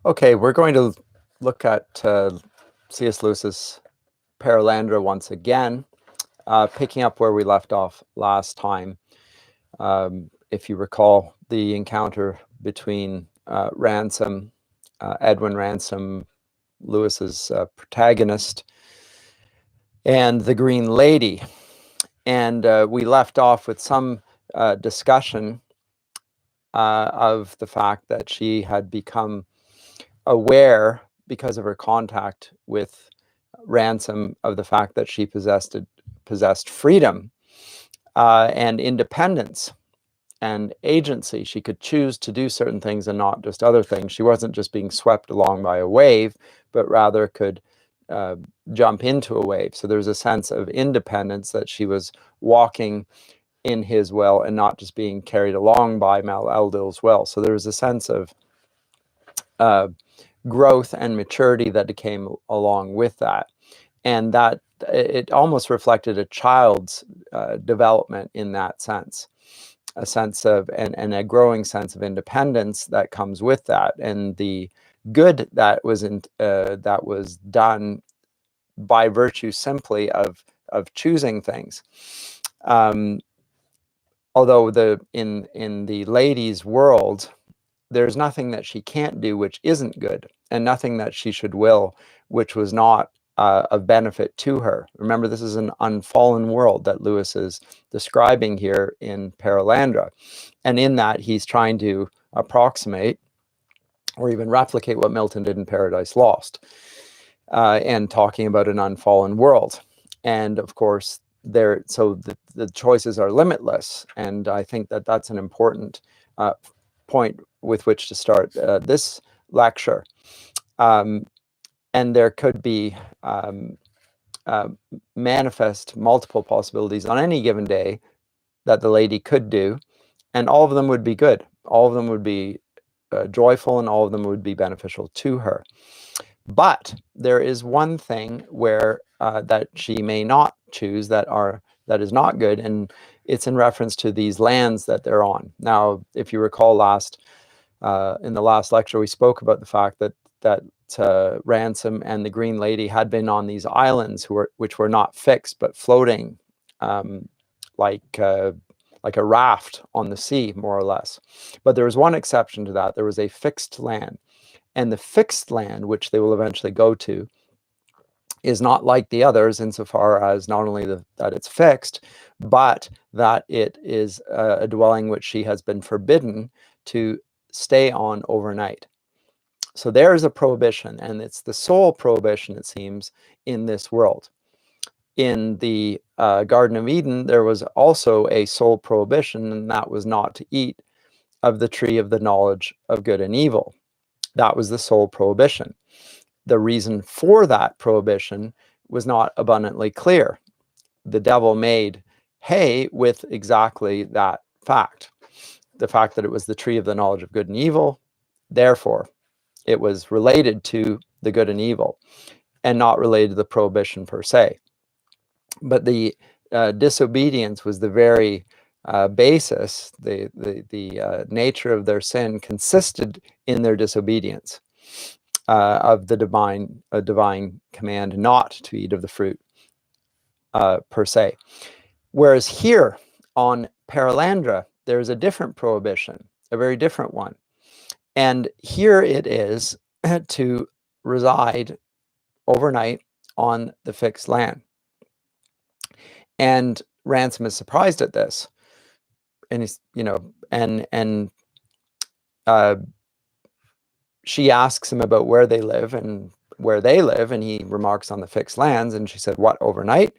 Okay, we're going to look at C.S. Lewis's Perelandra once again, picking up where we left off last time. If you recall, the encounter between Ransom, Edwin Ransom, Lewis's protagonist, and the Green Lady. And we left off with some discussion of the fact that she had become aware, because of her contact with Ransom, of the fact that she possessed freedom and independence and agency. She could choose to do certain things and not just other things. She wasn't just being swept along by a wave, but rather could jump into a wave. So there's a sense of independence, that she was walking in his will and not just being carried along by Mal Eldil's will. So there was a sense of growth and maturity that came along with that, and that it almost reflected a child's development in that sense, a sense of and a growing sense of independence that comes with that, and the good that was done by virtue simply of choosing things. Although in the lady's world, there's nothing that she can't do which isn't good, and nothing that she should will which was not of benefit to her. Remember, this is an unfallen world that Lewis is describing here in Perelandra, and in that he's trying to approximate or even replicate what Milton did in Paradise Lost, and talking about an unfallen world. And of course, so the choices are limitless, and I think that that's an important point with which to start this lecture. And there could be manifest multiple possibilities on any given day that the lady could do, and all of them would be good. All of them would be joyful, and all of them would be beneficial to her. But there is one thing where that she may not choose that is not good, and it's in reference to these lands that they're on. Now, if you recall, in the last lecture, we spoke about the fact that Ransom and the Green Lady had been on these islands which were not fixed but floating, like a raft on the sea, more or less. But there was one exception to that. There was a fixed land. And the fixed land, which they will eventually go to, is not like the others insofar as not only that it's fixed, but that it is a dwelling which she has been forbidden to stay on overnight. So there is a prohibition, and it's the sole prohibition, it seems, in this world. In the Garden of Eden, there was also a sole prohibition, and that was not to eat of the tree of the knowledge of good and evil. That was the sole prohibition. The reason for that prohibition was not abundantly clear. The devil made hay with exactly that fact. The fact that it was the tree of the knowledge of good and evil, therefore, it was related to the good and evil, and not related to the prohibition per se. But the disobedience was the very basis. The nature of their sin consisted in their disobedience of the divine command not to eat of the fruit per se. Whereas here on Perelandra, there's a different prohibition, a very different one. And here it is to reside overnight on the fixed land. And Ransom is surprised at this, and he's, she asks him about where they live, and he remarks on the fixed lands, and she said, "What, overnight?"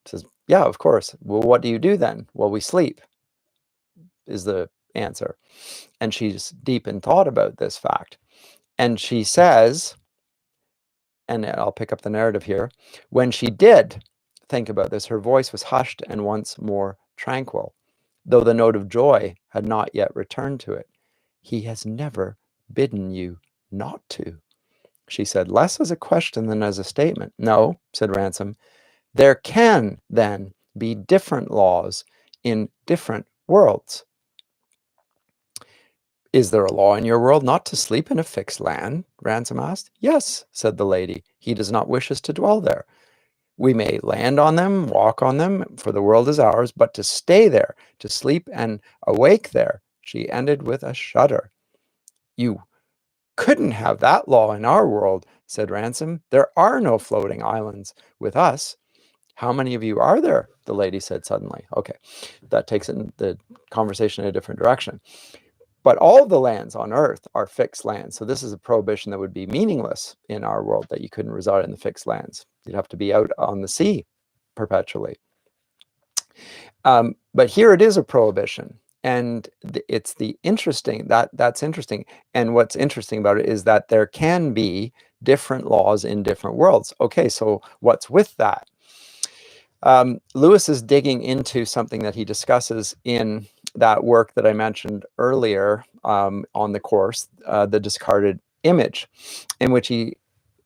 He says, "Yeah, of course." "Well, what do you do then?" "Well, we sleep," is the answer. And she's deep in thought about this fact, and she says, and I'll pick up the narrative here, when she did think about this, her voice was hushed and once more tranquil, though the note of joy had not yet returned to it. "He has never bidden you not to," she said, less as a question than as a statement. "No," said Ransom, "there can then be different laws in different worlds." Is there a law in your world not to sleep in a fixed land? Ransom asked. Yes, said the lady. He does not wish us to dwell there. We may land on them, walk on them, for the world is ours, but to stay there, to sleep and awake there, she ended with a shudder. You couldn't have that law in our world, said Ransom. There are no floating islands with us. How many of you are there? The lady said suddenly. Okay, that takes the conversation in a different direction. But all of the lands on Earth are fixed lands. So this is a prohibition that would be meaningless in our world, that you couldn't reside in the fixed lands. You'd have to be out on the sea perpetually. But here it is a prohibition. And it's the interesting, that's interesting. And what's interesting about it is that there can be different laws in different worlds. Okay, so what's with that? Lewis is digging into something that he discusses in that work that I mentioned earlier on the course, The Discarded Image, in which he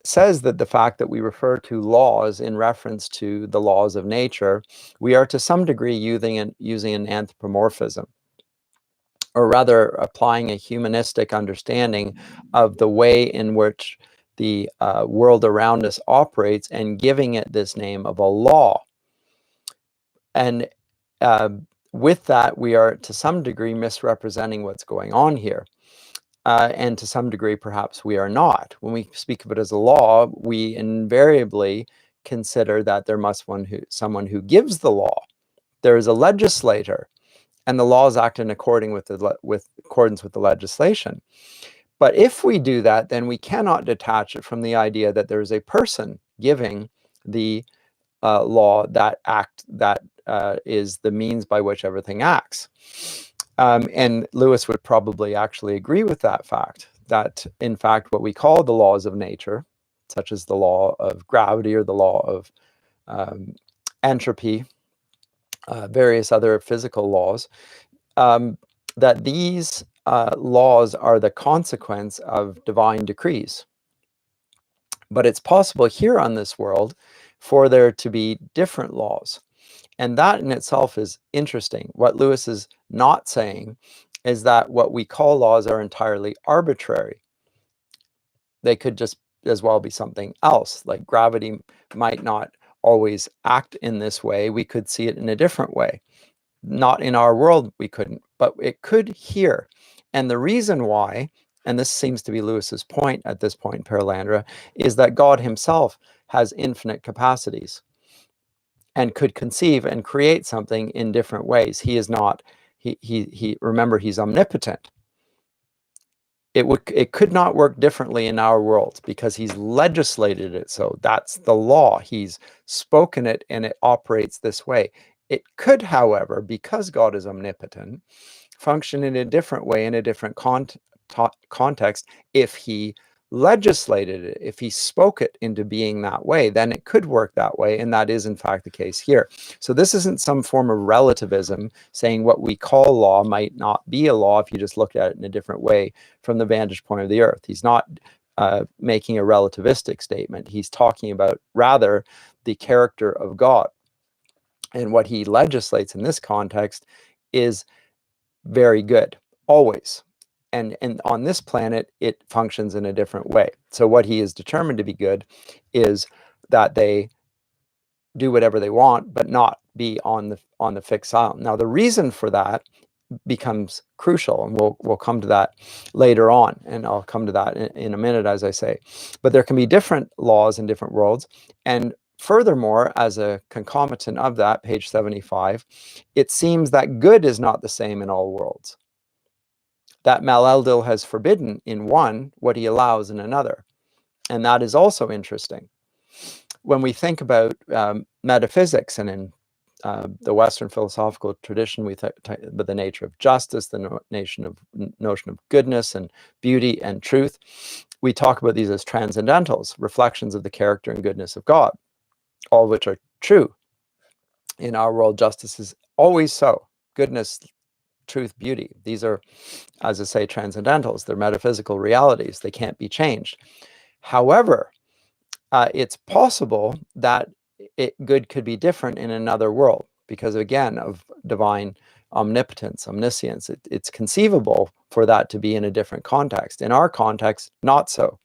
says that the fact that we refer to laws in reference to the laws of nature, we are to some degree using an anthropomorphism, or rather applying a humanistic understanding of the way in which the world around us operates and giving it this name of a law. And with that, we are to some degree misrepresenting what's going on here. And to some degree, perhaps we are not. When we speak of it as a law, we invariably consider that there must someone who gives the law. There is a legislator, and the laws act in accordance with the legislation. But if we do that, then we cannot detach it from the idea that there is a person giving the law that is the means by which everything acts. And Lewis would probably actually agree with that fact, that in fact what we call the laws of nature, such as the law of gravity or the law of entropy, various other physical laws, that these laws are the consequence of divine decrees. But it's possible here on this world for there to be different laws. And that in itself is interesting. What Lewis is not saying is that what we call laws are entirely arbitrary. They could just as well be something else, like gravity might not always act in this way. We could see it in a different way. Not in our world, we couldn't, but it could here. And the reason why, and this seems to be Lewis's point at this point in Perelandra, is that God himself has infinite capacities and could conceive and create something in different ways. He is not, remember, he's omnipotent. It could not work differently in our world because he's legislated it. So that's the law. He's spoken it and it operates this way. It could, however, because God is omnipotent, function in a different way, in a different context. If he legislated it, if he spoke it into being that way, then it could work that way. And that is in fact the case here. So this isn't some form of relativism saying what we call law might not be a law if you just look at it in a different way from the vantage point of the earth. He's not making a relativistic statement. He's talking about rather the character of God. And what he legislates in this context is very good, always. And on this planet, it functions in a different way. So what he is determined to be good is that they do whatever they want, but not be on the fixed island. Now, the reason for that becomes crucial, and we'll come to that later on, and I'll come to that in a minute, as I say. But there can be different laws in different worlds, and furthermore, as a concomitant of that, page 75, it seems that good is not the same in all worlds. That Mal-Eldil has forbidden in one what he allows in another. And that is also interesting. When we think about metaphysics, and in the Western philosophical tradition, we think about the nature of justice, the notion of goodness and beauty and truth. We talk about these as transcendentals, reflections of the character and goodness of God, all of which are true. In our world, justice is always so. Goodness, truth, beauty. These are, as I say, transcendentals. They're metaphysical realities. They can't be changed. However, it's possible that good could be different in another world because, again, of divine omnipotence, omniscience. It's conceivable for that to be in a different context. In our context, not so.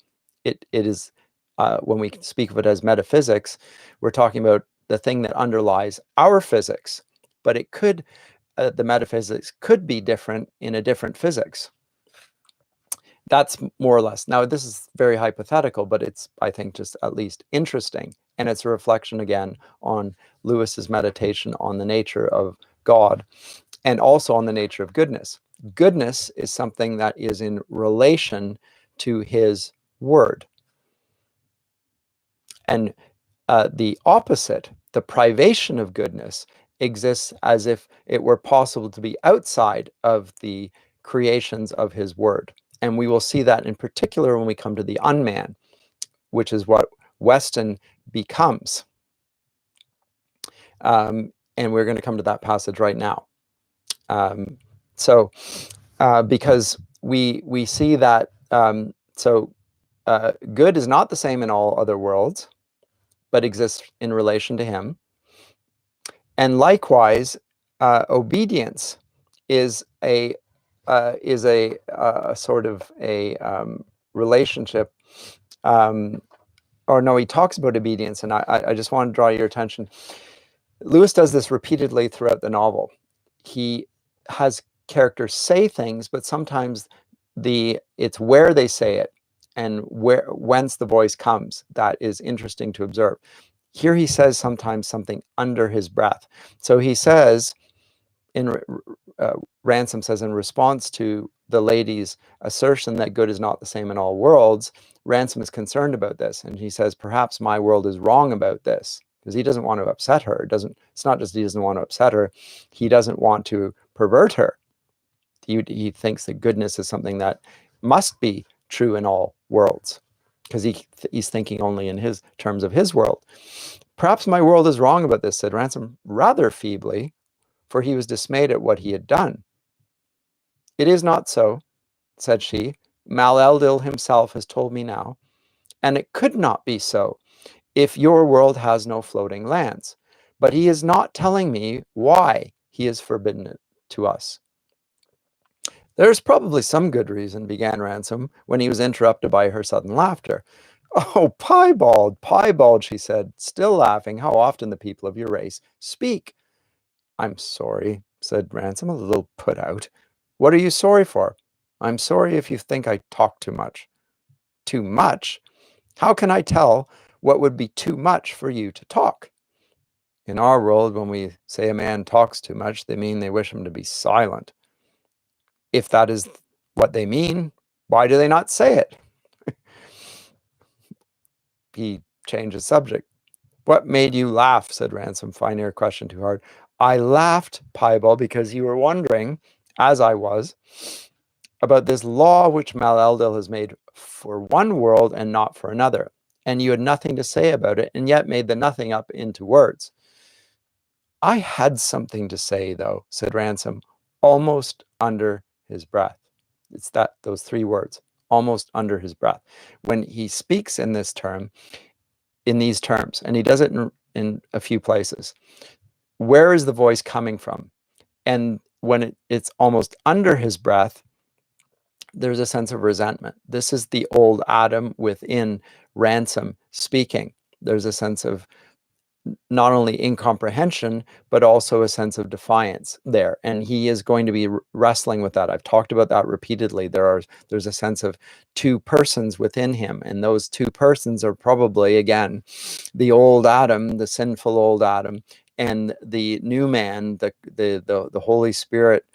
It is, when we speak of it as metaphysics, we're talking about the thing that underlies our physics, but it could, the metaphysics could be different in a different physics. That's more or less. Now, this is very hypothetical, but it's, I think, just at least interesting. And it's a reflection, again, on Lewis's meditation on the nature of God and also on the nature of goodness. Goodness is something that is in relation to his word. And the opposite, the privation of goodness, exists as if it were possible to be outside of the creations of his word. And we will see that in particular when we come to the unman, which is what Weston becomes. And we're going to come to that passage right now. Because we see that, good is not the same in all other worlds, but exists in relation to him. And likewise, obedience is a sort of a relationship. Or no, he talks about obedience, and I just want to draw your attention. Lewis does this repeatedly throughout the novel. He has characters say things, but sometimes it's where they say it and whence the voice comes that is interesting to observe. Here he says sometimes something under his breath. So he says, Ransom says, in response to the lady's assertion that good is not the same in all worlds, Ransom is concerned about this. And he says, perhaps my world is wrong about this, because he doesn't want to upset her. It's not just he doesn't want to upset her, he doesn't want to pervert her. He thinks that goodness is something that must be true in all worlds, because he's thinking only in his terms of his world. Perhaps my world is wrong about this, said Ransom, rather feebly, for he was dismayed at what he had done. It is not so, said she. Mal-Eldil himself has told me now, and it could not be so if your world has no floating lands. But he is not telling me why he has forbidden it to us. There's probably some good reason, began Ransom, when he was interrupted by her sudden laughter. Oh, piebald, she said, still laughing. How often the people of your race speak. I'm sorry, said Ransom, a little put out. What are you sorry for? I'm sorry if you think I talk too much. Too much? How can I tell what would be too much for you to talk? In our world, when we say a man talks too much, they mean they wish him to be silent. If that is what they mean, why do they not say it? He changed the subject. What made you laugh? Said Ransom, finding her question too hard. I laughed, piebald, because you were wondering, as I was, about this law which Mal-Eldil has made for one world and not for another. And you had nothing to say about it, and yet made the nothing up into words. I had something to say, though, said Ransom, almost under his breath. It's those three words, almost under his breath. When he speaks in these terms, and he does it in a few places, where is the voice coming from? And when it's almost under his breath, there's a sense of resentment. This is the old Adam within Ransom speaking. There's a sense of not only incomprehension, but also a sense of defiance there. And he is going to be wrestling with that. I've talked about that repeatedly. There's a sense of two persons within him. And those two persons are probably, again, the old Adam, the sinful old Adam, and the new man, the Holy Spirit,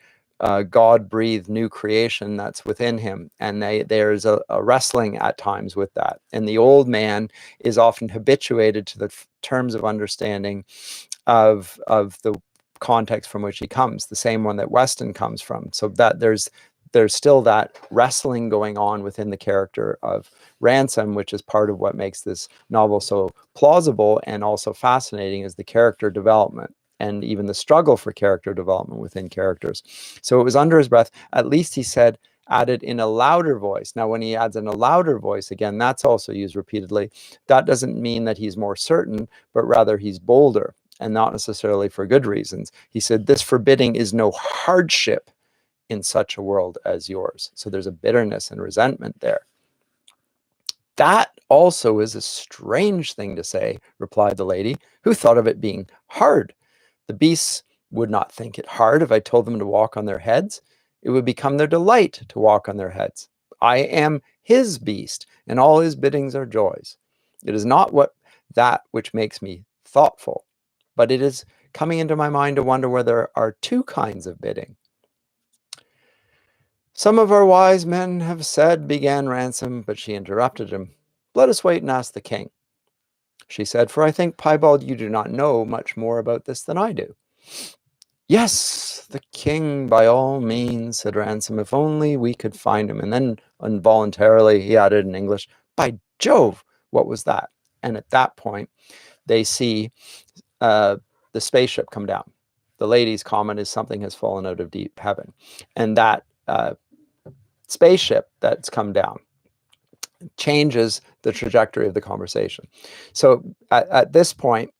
God-breathed new creation that's within him. And there's a wrestling at times with that. And the old man is often habituated to the terms of understanding of the context from which he comes, the same one that Weston comes from. So that there's still that wrestling going on within the character of Ransom, which is part of what makes this novel so plausible and also fascinating, is the character development and even the struggle for character development within characters. So it was under his breath. At least he said, added in a louder voice. Now, when he adds in a louder voice, again, that's also used repeatedly. That doesn't mean that he's more certain, but rather he's bolder. and not necessarily for good reasons. He said, this forbidding is no hardship in such a world as yours. So there's a bitterness and resentment there. That also is a strange thing to say, replied the lady, who thought of it being hard. The beasts would not think it hard if I told them to walk on their heads. It would become their delight to walk on their heads. I am his beast, and all his biddings are joys. It is not that which makes me thoughtful, but it is coming into my mind to wonder whether there are two kinds of bidding. Some of our wise men have said, began Ransom, but she interrupted him. Let us wait and ask the king. She said, for I think, piebald, you do not know much more about this than I do. Yes, the king, by all means, said Ransom, if only we could find him. And then involuntarily he added in English, by Jove, what was that? And at that point, they see the spaceship come down. The lady's comment is something has fallen out of deep heaven. And that spaceship that's come down changes the trajectory of the conversation. So at this point,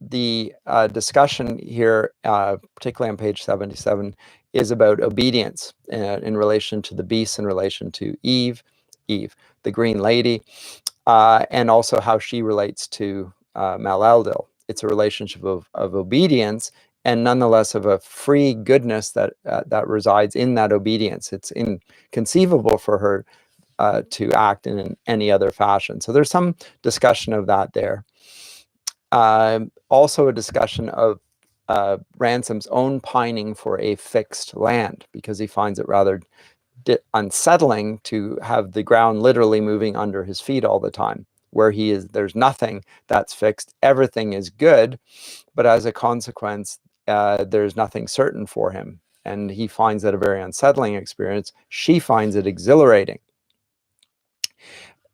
the discussion here, particularly on page 77, is about obedience in relation to the beasts, in relation to Eve, the green lady, and also how she relates to Mal-Eldil. It's a relationship of obedience, and nonetheless of a free goodness that resides in that obedience. It's inconceivable for her to act in any other fashion. So there's some discussion of that there. Also a discussion of Ransom's own pining for a fixed land, because he finds it rather unsettling to have the ground literally moving under his feet all the time. Where he is, there's nothing that's fixed. Everything is good, but as a consequence, there's nothing certain for him. And he finds that a very unsettling experience. She finds it exhilarating.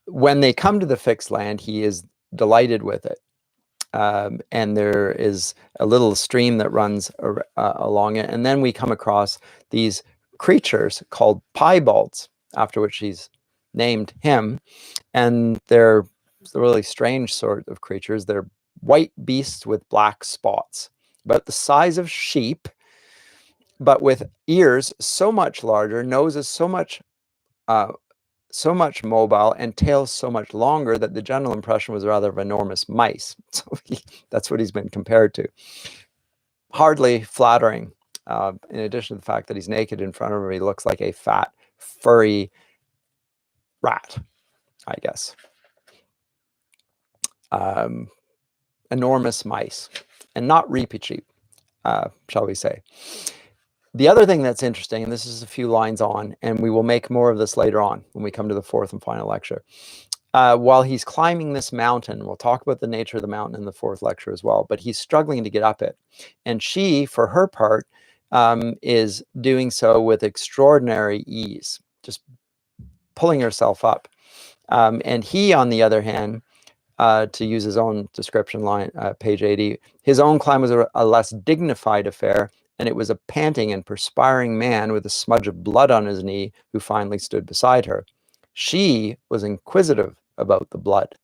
When they come to the fixed land, he is delighted with it. And there is a little stream that runs along it. And then we come across these creatures called piebalds, after which he's named him. And they're a really strange sort of creatures. They're white beasts with black spots, about the size of sheep, but with ears so much larger, noses so much mobile, and tails so much longer that the general impression was rather of enormous mice. So that's what he's been compared to. Hardly flattering. In addition to the fact that he's naked in front of him, he looks like a fat, furry rat, I guess. Enormous mice, and not reapy cheap, shall we say. The other thing that's interesting, and this is a few lines on, and we will make more of this later on when we come to the fourth and final lecture. While he's climbing this mountain, we'll talk about the nature of the mountain in the fourth lecture as well, but he's struggling to get up it. And she, for her part, is doing so with extraordinary ease, just pulling herself up. And he, on the other hand, to use his own description line, page 80, his own climb was a less dignified affair, and it was a panting and perspiring man with a smudge of blood on his knee who finally stood beside her. She was inquisitive about the blood.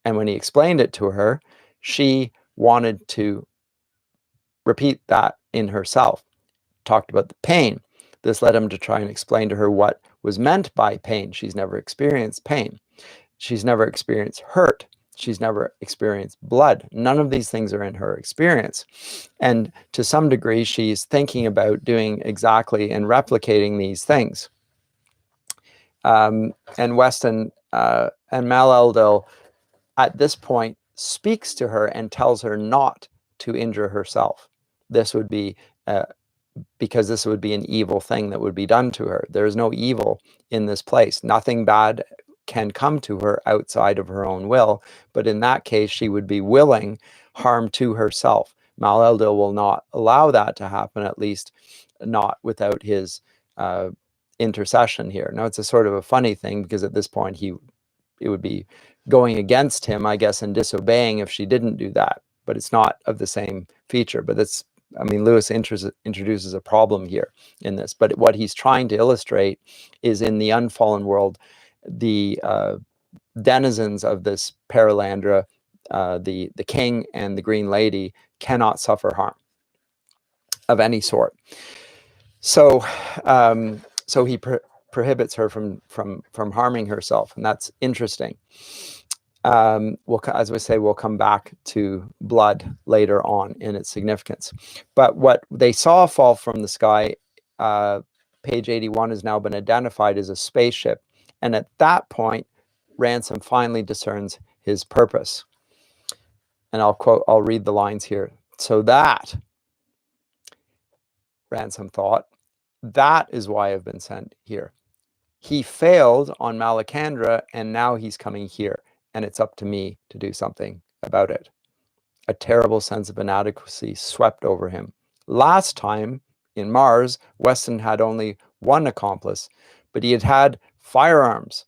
And when he explained it to her, she wanted to repeat that in herself. Talked about the pain. This led him to try and explain to her what was meant by pain. She's never experienced pain. She's never experienced hurt. She's never experienced blood. None of these things are in her experience. And to some degree, she's thinking about doing exactly and replicating these things. And Weston and Mal-Eldil at this point speaks to her and tells her not to injure herself. This would be because this would be an evil thing that would be done to her. There is no evil in this place. Nothing bad can come to her outside of her own will, but in that case, she would be willing harm to herself. Mal-Eldil will not allow that to happen, at least not without his intercession here. Now, it's a sort of a funny thing, because at this point, it would be going against him, I guess, and disobeying if she didn't do that, but it's not of the same feature. But it's, I mean, Lewis introduces a problem here in this, but what he's trying to illustrate is in the unfallen world, the denizens of this Perelandra the king and the Green Lady cannot suffer harm of any sort. So so he prohibits her from harming herself, and that's interesting. As we say, we'll come back to blood later on in its significance. But what they saw fall from the sky, page 81, has now been identified as a spaceship. And at that point, Ransom finally discerns his purpose. And I'll read the lines here. So that, Ransom thought, that is why I've been sent here. He failed on Malacandra, and now he's coming here, and it's up to me to do something about it. A terrible sense of inadequacy swept over him. Last time, in Mars, Weston had only one accomplice, but he had had firearms.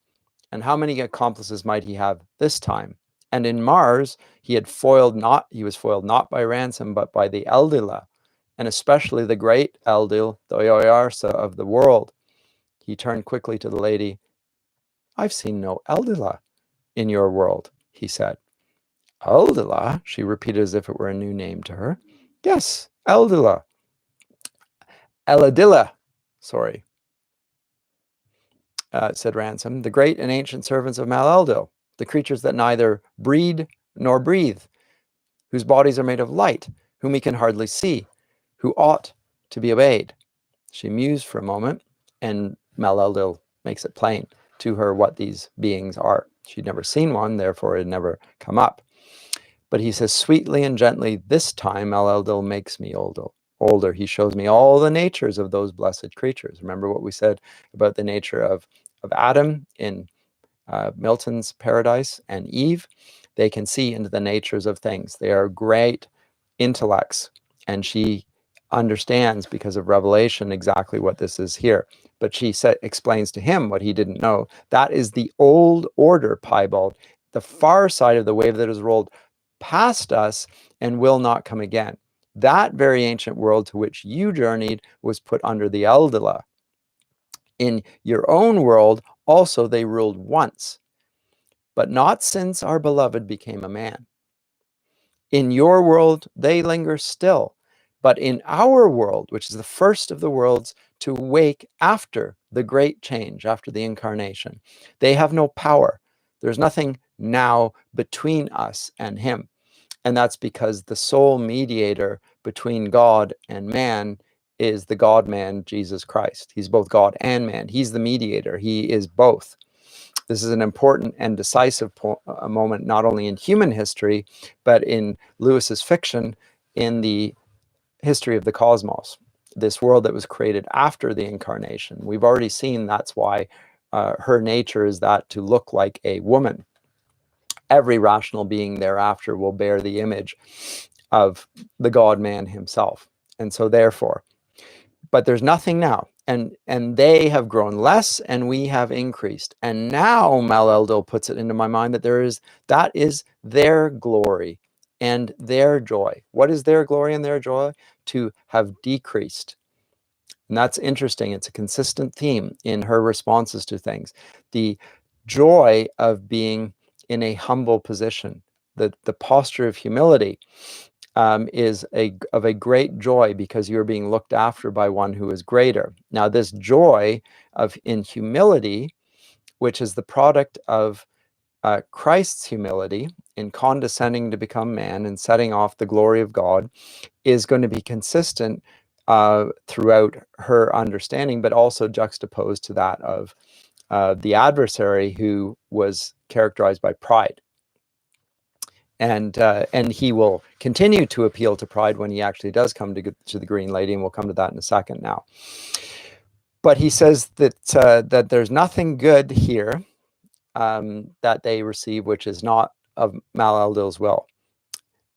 And how many accomplices might he have this time? And in Mars, he was foiled not by Ransom, but by the Eldila, and especially the great Eldil, the Oyarsa of the world. He turned quickly to the lady. I've seen no Eldila in your world, he said. Eldila? She repeated as if it were a new name to her. Yes, Eldila. Eladilla, sorry, said Ransom. The great and ancient servants of Mal-Eldil, the creatures that neither breed nor breathe, whose bodies are made of light, whom we can hardly see, who ought to be obeyed. She mused for a moment, and Mal-Eldil makes it plain to her what these beings are. She'd never seen one, therefore it had never come up. But he says, sweetly and gently, this time Mal-Eldil makes me older. He shows me all the natures of those blessed creatures. Remember what we said about the nature of Adam in Milton's Paradise and Eve? They can see into the natures of things. They are great intellects, and she understands because of revelation exactly what this is here. But she explains to him what he didn't know. That is the old order, piebald, the far side of the wave that has rolled past us and will not come again. That very ancient world to which you journeyed was put under the Eldila. In your own world, also they ruled once, but not since our beloved became a man. In your world, they linger still, but in our world, which is the first of the worlds to wake after the great change, after the incarnation, they have no power. There's nothing now between us and him. And that's because the sole mediator between God and man is the God-man, Jesus Christ. He's both God and man. He's the mediator. He is both. This is an important and decisive moment, not only in human history, but in Lewis's fiction, in the history of the cosmos, this world that was created after the incarnation. We've already seen that's why her nature is that to look like a woman. Every rational being thereafter will bear the image of the God-man himself. And so therefore, but there's nothing now. And they have grown less and we have increased. And now Mal-Eldil puts it into my mind that that is their glory and their joy. What is their glory and their joy? To have decreased. And that's interesting. It's a consistent theme in her responses to things. The joy of being in a humble position, the posture of humility is of a great joy because you're being looked after by one who is greater. Now, this joy in humility, which is the product of Christ's humility in condescending to become man and setting off the glory of God, is going to be consistent throughout her understanding, but also juxtaposed to that of the adversary who was characterized by pride. And he will continue to appeal to pride when he actually does come to the Green Lady, and we'll come to that in a second now. But he says that that there's nothing good here that they receive which is not of Mal-Eldil's will.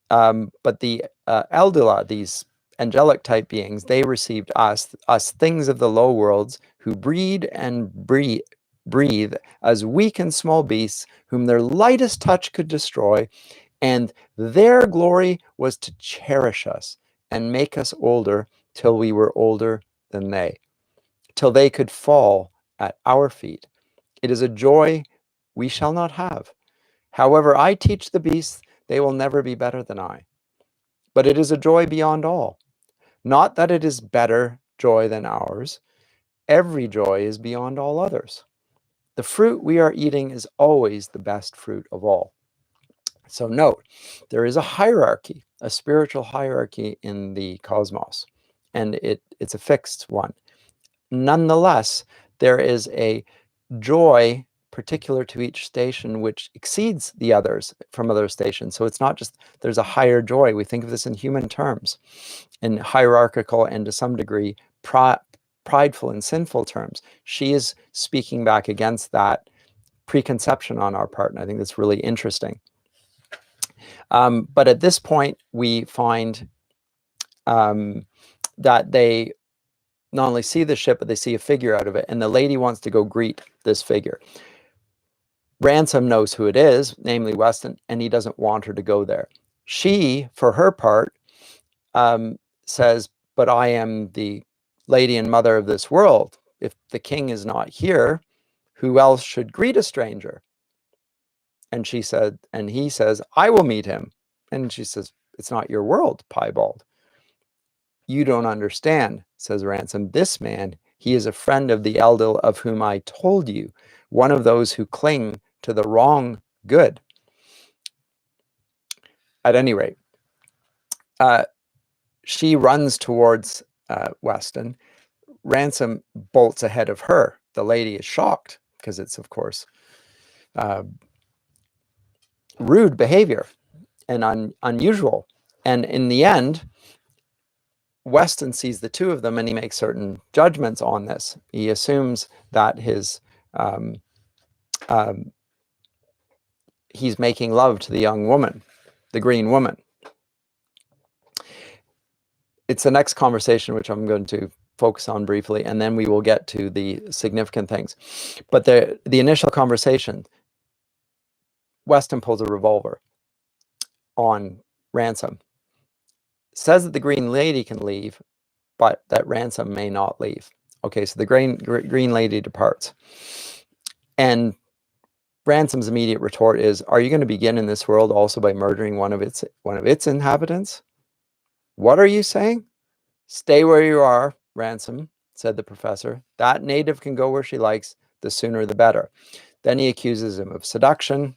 But the Eldila, these angelic type beings, they received us things of the low worlds, who breed and breathe as weak and small beasts, whom their lightest touch could destroy. And their glory was to cherish us and make us older till we were older than they, till they could fall at our feet. It is a joy we shall not have. However, I teach the beasts they will never be better than I. But it is a joy beyond all. Not that it is better joy than ours. Every joy is beyond all others. The fruit we are eating is always the best fruit of all. So note, there is a hierarchy, a spiritual hierarchy in the cosmos, and it's a fixed one. Nonetheless, there is a joy particular to each station which exceeds the others from other stations. So it's not just there's a higher joy. We think of this in human terms, in hierarchical and to some degree prideful and sinful terms. She is speaking back against that preconception on our part, and I think that's really interesting. But at this point, we find that they not only see the ship, but they see a figure out of it, and the lady wants to go greet this figure. Ransom knows who it is, namely Weston, and he doesn't want her to go there. She, for her part, says, but I am the lady and mother of this world. If the king is not here, who else should greet a stranger? And she said, and he says, I will meet him. And she says, it's not your world, piebald. You don't understand, says Ransom. This man, he is a friend of the Eldil of whom I told you, one of those who cling to the wrong good. At any rate, she runs towards Weston. Ransom bolts ahead of her. The lady is shocked because it's, of course, rude behavior and unusual. And in the end, Weston sees the two of them and he makes certain judgments on this. He assumes that he's making love to the young woman, the green woman. It's the next conversation which I'm going to focus on briefly, and then we will get to the significant things. But the initial conversation, Weston pulls a revolver on Ransom, says that the green lady can leave, but that Ransom may not leave. Okay, so the green lady departs. And Ransom's immediate retort is, are you going to begin in this world also by murdering one of its inhabitants? What are you saying? Stay where you are, Ransom, said the professor. That native can go where she likes, the sooner the better. Then he accuses him of seduction.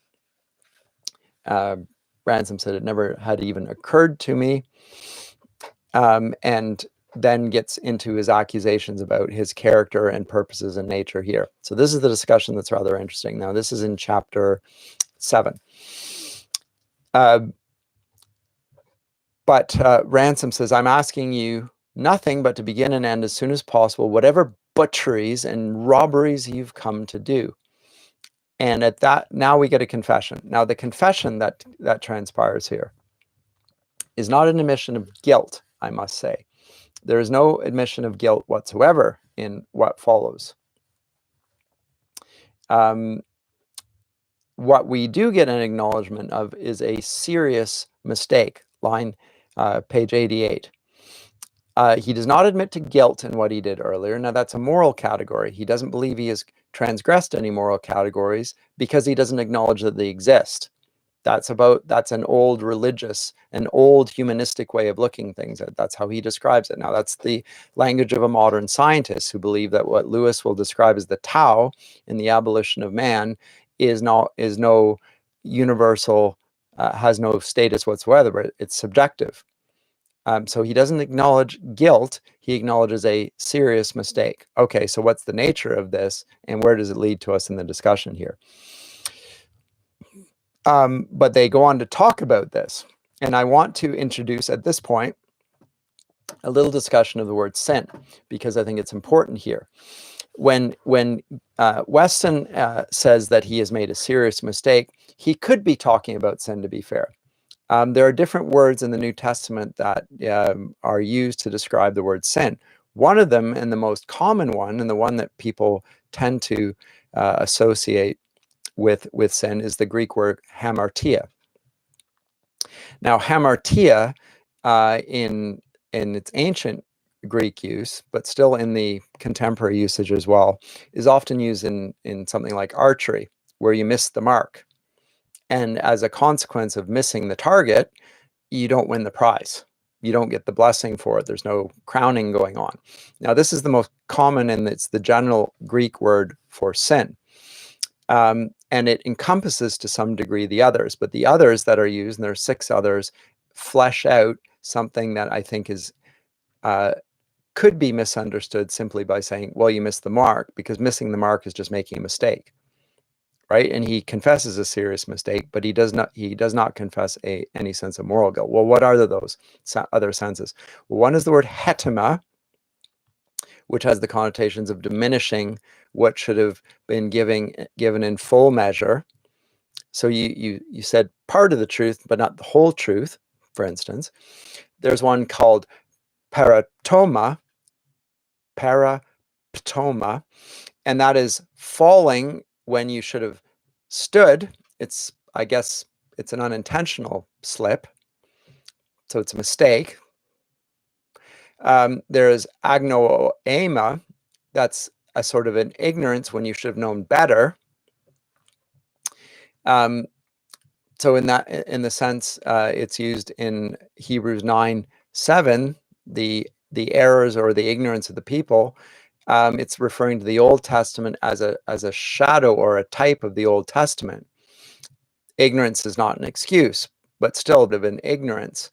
Ransom said it never had even occurred to me. And then gets into his accusations about his character and purposes and nature here. So this is the discussion that's rather interesting. Now, this is in chapter 7. But Ransom says, I'm asking you nothing but to begin and end as soon as possible, whatever butcheries and robberies you've come to do. And at that, now we get a confession. Now, the confession that transpires here is not an admission of guilt, I must say. There is no admission of guilt whatsoever in what follows. What we do get an acknowledgement of is a serious mistake, page 88. He does not admit to guilt in what he did earlier. Now, that's a moral category. He doesn't believe he has transgressed any moral categories because he doesn't acknowledge that they exist. That's an old religious, an old humanistic way of looking things. That's how he describes it. Now, that's the language of a modern scientist who believe that what Lewis will describe as the Tao in the abolition of man is no universal, has no status whatsoever. It's subjective. So he doesn't acknowledge guilt. He acknowledges a serious mistake. Okay, so what's the nature of this, and where does it lead to us in the discussion here? But they go on to talk about this. And I want to introduce at this point a little discussion of the word sin, because I think it's important here. When Weston says that he has made a serious mistake, he could be talking about sin, to be fair. There are different words in the New Testament that are used to describe the word sin. One of them, and the most common one, and the one that people tend to associate with sin, is the Greek word hamartia. Now, hamartia in its ancient Greek use, but still in the contemporary usage as well, is often used in something like archery, where you miss the mark. And as a consequence of missing the target, you don't win the prize. You don't get the blessing for it. There's no crowning going on. Now, this is the most common, and it's the general Greek word for sin. And it encompasses to some degree the others, but the others that are used, and there are 6 others, flesh out something that I think is could be misunderstood simply by saying, well, you missed the mark, because missing the mark is just making a mistake, right? And he confesses a serious mistake, but he does not confess any sense of moral guilt. Well, what are those other senses? Well, one is the word hetima, which has the connotations of diminishing what should have been given in full measure. So you said part of the truth, but not the whole truth, for instance. There's one called paratoma, and that is falling when you should have stood. I guess it's an unintentional slip, so it's a mistake. There's agnoema, that's a sort of an ignorance when you should have known better. So in the sense, it's used in Hebrews 9:7, the errors or the ignorance of the people. It's referring to the Old Testament as a shadow or a type of the Old Testament. Ignorance is not an excuse, but still of an ignorance,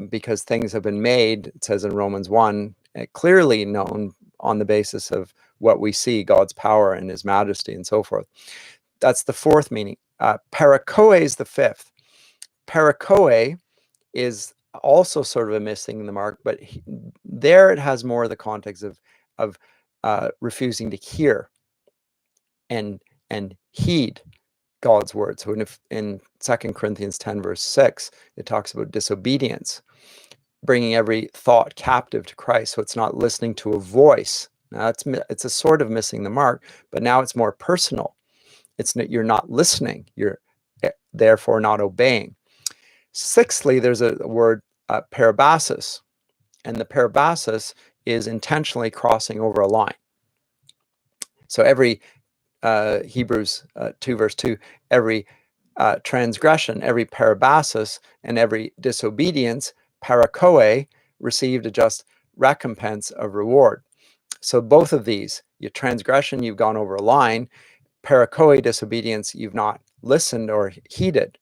because things have been made, it says in Romans 1, clearly known on the basis of what we see, God's power and his majesty and so forth. That's the 4th meaning. Parakoe is the 5th. Parakoe is also sort of a missing the mark, but there it has more of the context of refusing to hear and heed God's word. So in 2 Corinthians 10 verse 6, it talks about disobedience, bringing every thought captive to Christ. So it's not listening to a voice. Now it's a sort of missing the mark, but now it's more personal. You're not listening. You're therefore not obeying. 6thly, there's a word parabasis, and the parabasis is intentionally crossing over a line. So every Hebrews 2 verse 2, every transgression, every parabasis, and every disobedience, parakoe, received a just recompense of reward. So both of these, your transgression, you've gone over a line. Parakoe, disobedience, you've not listened or heeded.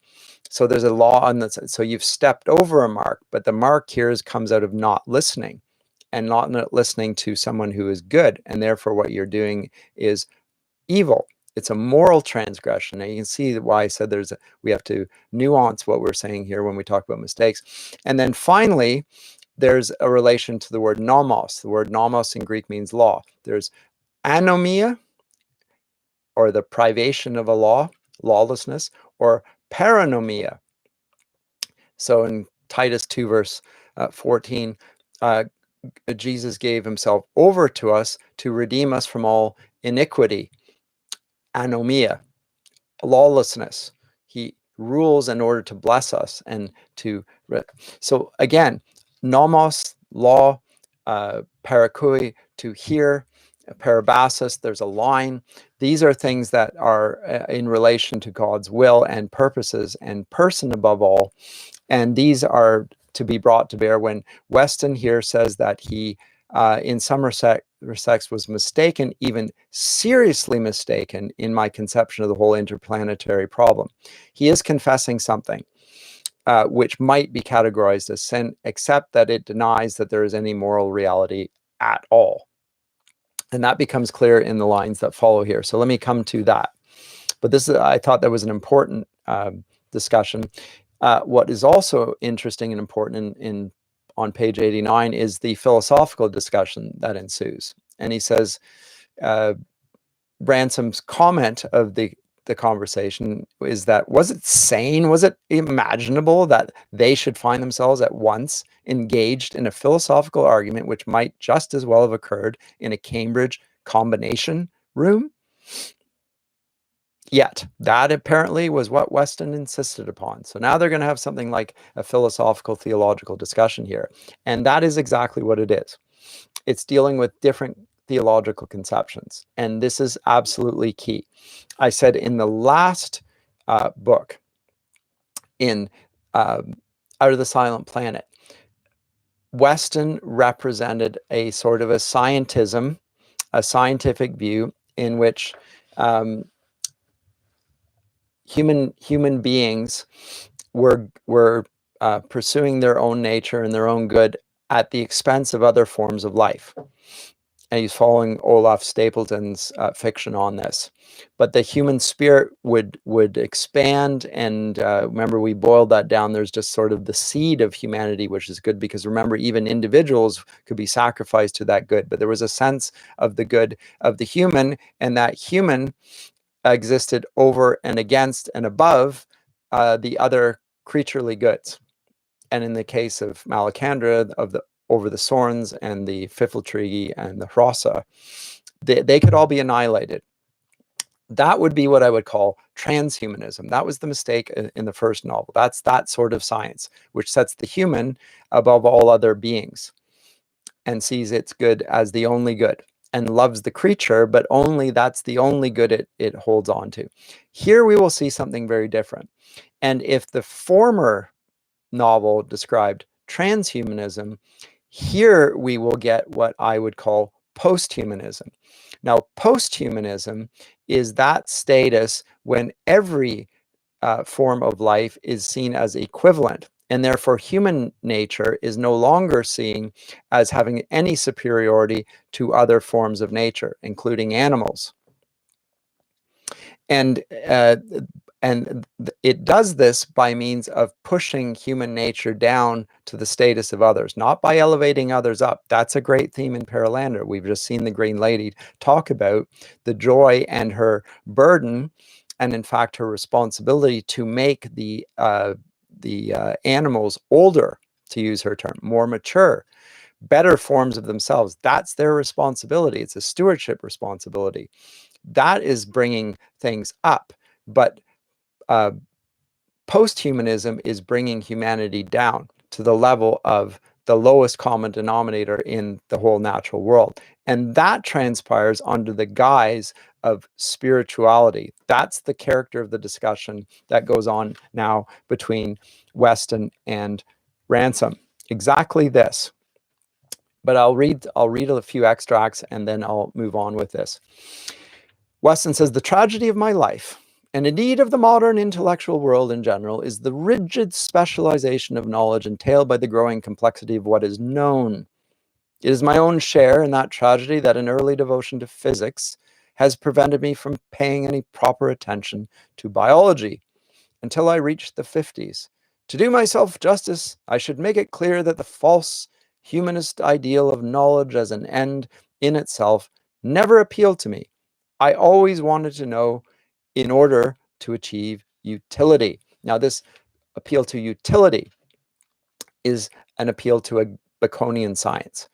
So there's a law on that. So you've stepped over a mark, but the mark here comes out of not listening, and not listening to someone who is good, and therefore what you're doing is evil. It's a moral transgression. And you can see why I said we have to nuance what we're saying here when we talk about mistakes. And then finally, there's a relation to the word nomos. The word nomos in Greek means law. There's anomia, or the privation of a law, lawlessness, or paranomia. So in Titus 2 verse 14, Jesus gave himself over to us to redeem us from all iniquity. Anomia, lawlessness. He rules in order to bless us and to. So again, nomos, law, parakui, to hear, parabasis, there's a line. These are things that are in relation to God's will and purposes and person above all. And these are to be brought to bear when Weston here says that he, in some respects, was mistaken, even seriously mistaken, in my conception of the whole interplanetary problem. He is confessing something which might be categorized as sin, except that it denies that there is any moral reality at all. And that becomes clear in the lines that follow here. So let me come to that. But I thought that was an important discussion. What is also interesting and important on page 89 is the philosophical discussion that ensues. And he says, Ransom's comment of the conversation is that, was it sane? Was it imaginable that they should find themselves at once engaged in a philosophical argument which might just as well have occurred in a Cambridge combination room? Yet that apparently was what Weston insisted upon. So now they're going to have something like a philosophical theological discussion here. And that is exactly what it is. It's dealing with different theological conceptions. And this is absolutely key. I said in the last book, in Out of the Silent Planet. Weston represented a sort of a scientism, a scientific view in which human beings were pursuing their own nature and their own good at the expense of other forms of life. And he's following Olaf Stapleton's fiction on this. But the human spirit would expand, and remember, we boiled that down. There's just sort of the seed of humanity, which is good, because remember, even individuals could be sacrificed to that good. But there was a sense of the good of the human, and that human existed over and against and above the other creaturely goods. And in the case of Malacandra, over the Sorns and the Fifiltrigi and the Hrossa, they could all be annihilated. That would be what I would call transhumanism. That was the mistake in the first novel. That's that sort of science, which sets the human above all other beings and sees its good as the only good, and loves the creature, but only that's the only good it holds on to. Here we will see something very different. And if the former novel described transhumanism, here we will get what I would call posthumanism. Now, posthumanism is that status when every form of life is seen as equivalent, and therefore human nature is no longer seen as having any superiority to other forms of nature, including animals. And it does this by means of pushing human nature down to the status of others, not by elevating others up. That's a great theme in Perelandra. We've just seen the Green Lady talk about the joy and her burden, and in fact her responsibility to make the animals older, to use her term, more mature, better forms of themselves. That's their responsibility. It's a stewardship responsibility. That is bringing things up. But posthumanism is bringing humanity down to the level of the lowest common denominator in the whole natural world. And that transpires under the guise of spirituality. That's the character of the discussion that goes on now between Weston and Ransom. Exactly this. But I'll read a few extracts and then I'll move on with this. Weston says, the tragedy of my life, and indeed of the modern intellectual world in general, is the rigid specialization of knowledge entailed by the growing complexity of what is known. It is my own share in that tragedy that an early devotion to physics has prevented me from paying any proper attention to biology until I reached the 50s. To do myself justice, I should make it clear that the false humanist ideal of knowledge as an end in itself never appealed to me. I always wanted to know in order to achieve utility. Now, this appeal to utility is an appeal to a Baconian science.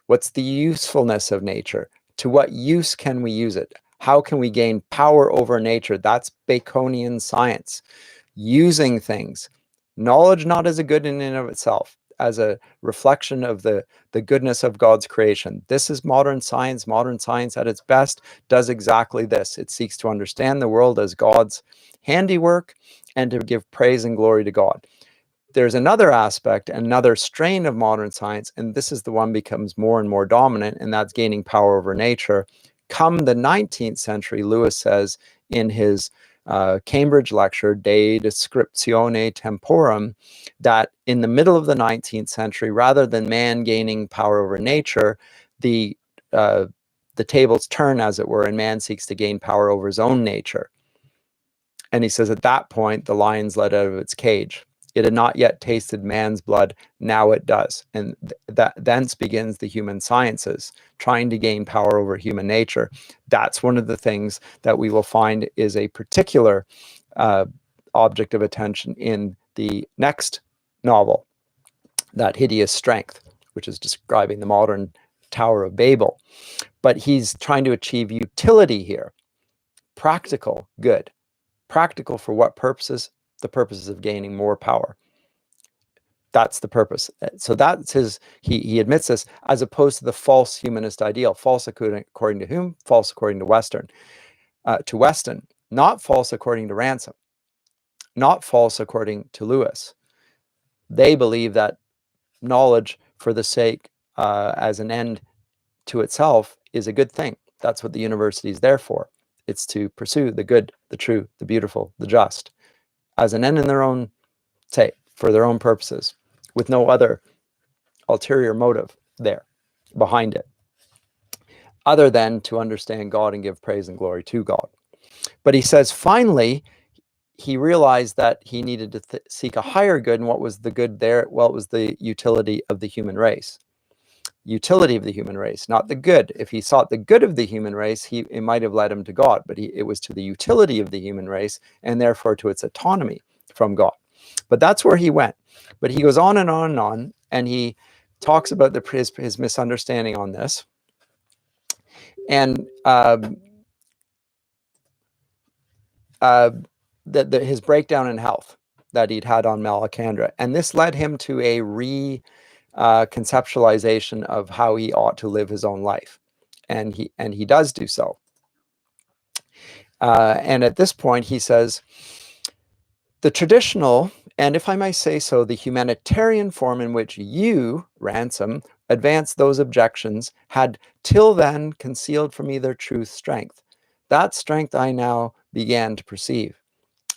What's the usefulness of nature? To what use can we use it? How can we gain power over nature? That's Baconian science. Using things. Knowledge not as a good in and of itself, as a reflection of the goodness of God's creation. This is modern science. Modern science at its best does exactly this. It seeks to understand the world as God's handiwork and to give praise and glory to God. There's another aspect, another strain of modern science, and this is the one becomes more and more dominant, and that's gaining power over nature. Come the 19th century, Lewis says in his Cambridge lecture, De Descriptione Temporum, that in the middle of the 19th century, rather than man gaining power over nature, the tables turn, as it were, and man seeks to gain power over his own nature. And he says at that point, the lion's let out of its cage. It had not yet tasted man's blood, now it does. And that thence begins the human sciences, trying to gain power over human nature. That's one of the things that we will find is a particular object of attention in the next novel, That Hideous Strength, which is describing the modern Tower of Babel. But he's trying to achieve utility here, practical good. Practical for what purposes? The purposes of gaining more power. That's the purpose. So that's his, he admits this, as opposed to the false humanist ideal. False according to whom? False according to Weston. Not false according to Ransom. not false according to Lewis. They believe that knowledge for the sake as an end to itself is a good thing. That's what the university is there for. It's to pursue the good, the true, the beautiful, the just, as an end in their own sake, for their own purposes, with no other ulterior motive there behind it, other than to understand God and give praise and glory to God. But he says, finally, he realized that he needed to seek a higher good. And what was the good there? Well, it was the utility of the human race. Utility of the human race, not the good. If he sought the good of the human race, it might have led him to God, but it was to the utility of the human race, and therefore to its autonomy from God. But that's where he went. But he goes on and on and on, and he talks about his misunderstanding on this. And his breakdown in health that he'd had on Malacandra. And this led him to a conceptualization of how he ought to live his own life. And he does do so. And at this point, he says, the traditional, and if I may say so, the humanitarian form in which you, Ransom, advanced those objections had till then concealed from me their true strength. That strength I now began to perceive.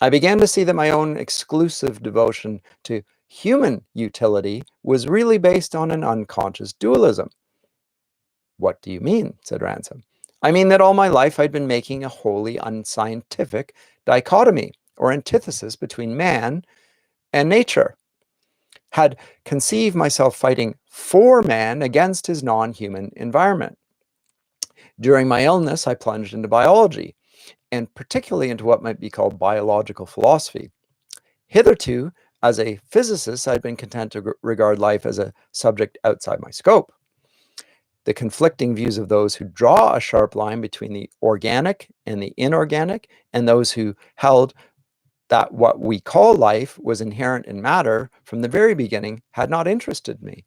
I began to see that my own exclusive devotion to human utility was really based on an unconscious dualism. What do you mean? Said Ransom. I mean that all my life I'd been making a wholly unscientific dichotomy or antithesis between man and nature. Had conceived myself fighting for man against his non-human environment. During my illness, I plunged into biology, and particularly into what might be called biological philosophy. Hitherto, as a physicist, I'd been content to regard life as a subject outside my scope. The conflicting views of those who draw a sharp line between the organic and the inorganic, and those who held that what we call life was inherent in matter from the very beginning, had not interested me.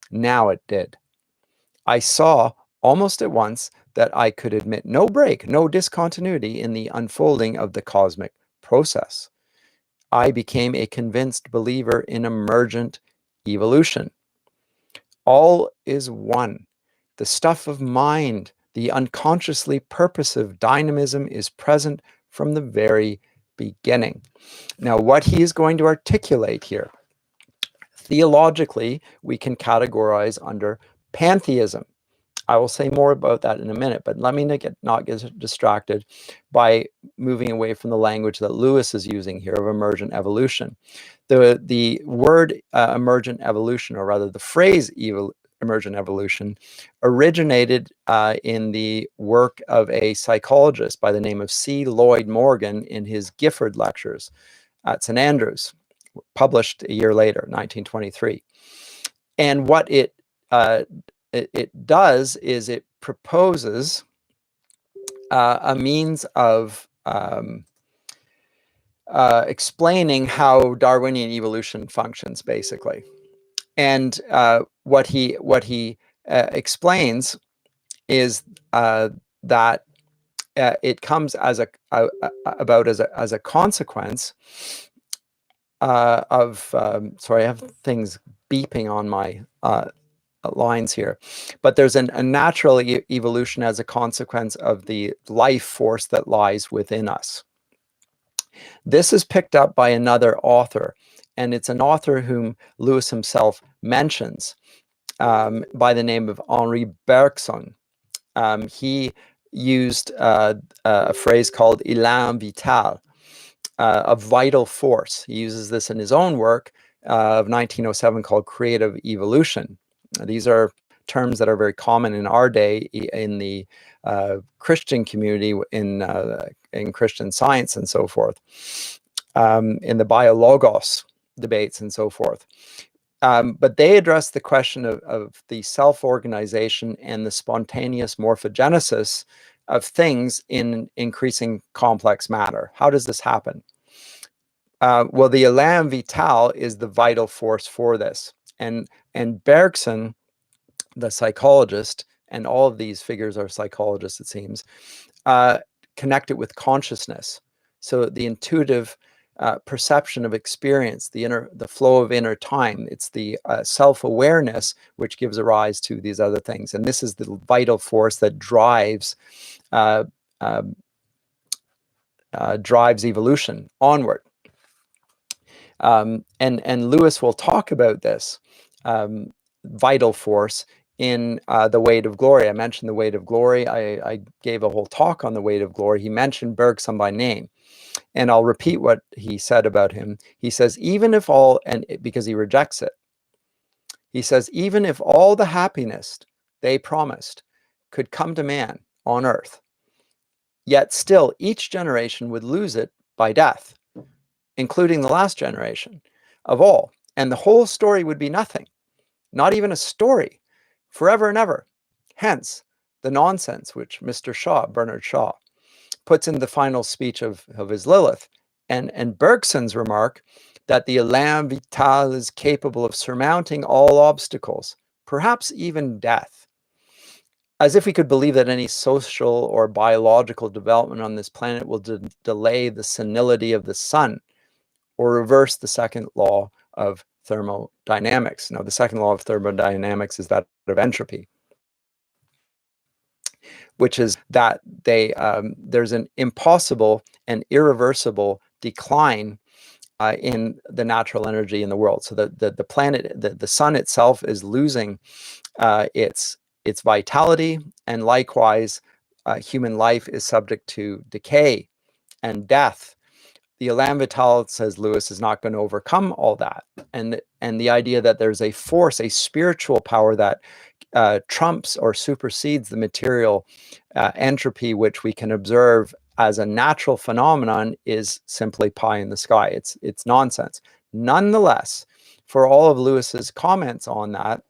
Now it did. I saw almost at once that I could admit no break, no discontinuity in the unfolding of the cosmic process. I became a convinced believer in emergent evolution. All is one. The stuff of mind, the unconsciously purposive dynamism is present from the very beginning. Now, what he is going to articulate here, theologically, we can categorize under pantheism. I will say more about that in a minute, but let me not get distracted by moving away from the language that Lewis is using here of emergent evolution. The word emergent evolution, or rather the phrase emergent evolution, originated in the work of a psychologist by the name of C. Lloyd Morgan in his Gifford lectures at St. Andrews, published a year later, 1923. And what it does is it proposes a means of explaining how Darwinian evolution functions, basically. And what he explains is that it comes as a consequence of sorry, I have things beeping on my lines here, but there's a natural evolution as a consequence of the life force that lies within us. This is picked up by another author, and it's an author whom Lewis himself mentions by the name of Henri Bergson. He used a phrase called élan vital, a vital force. He uses this in his own work of 1907 called Creative Evolution. These are terms that are very common in our day in the Christian community, in Christian science and so forth, in the biologos debates and so forth. But they address the question of the self-organization and the spontaneous morphogenesis of things in increasing complex matter. How does this happen? Well, the élan vital is the vital force for this. And Bergson, the psychologist, and all of these figures are psychologists, it seems, connect it with consciousness. So the intuitive perception of experience, the flow of inner time. It's the self-awareness which gives a rise to these other things. And this is the vital force that drives drives evolution onward. And Lewis will talk about this vital force in The Weight of Glory. I mentioned The Weight of Glory. I gave a whole talk on The Weight of Glory. He mentioned Bergson by name. And I'll repeat what he said about him. He says, even if all, and because he rejects it, he says, even if all the happiness they promised could come to man on earth, yet still each generation would lose it by death, including the last generation of all. And the whole story would be nothing, not even a story, forever and ever. Hence, the nonsense which Mr. Shaw, Bernard Shaw, puts in the final speech of his Lilith, and Bergson's remark that the élan vital is capable of surmounting all obstacles, perhaps even death. As if we could believe that any social or biological development on this planet will delay the senility of the sun or reverse the second law of thermodynamics. Now, the second law of thermodynamics is that of entropy, which is that there's an impossible and irreversible decline in the natural energy in the world. So the planet, the sun itself is losing its vitality, and likewise, human life is subject to decay and death. The élan vital, says Lewis, is not going to overcome all that. And the idea that there's a force, a spiritual power that trumps or supersedes the material entropy, which we can observe as a natural phenomenon, is simply pie in the sky. It's nonsense. Nonetheless, for all of Lewis's comments on that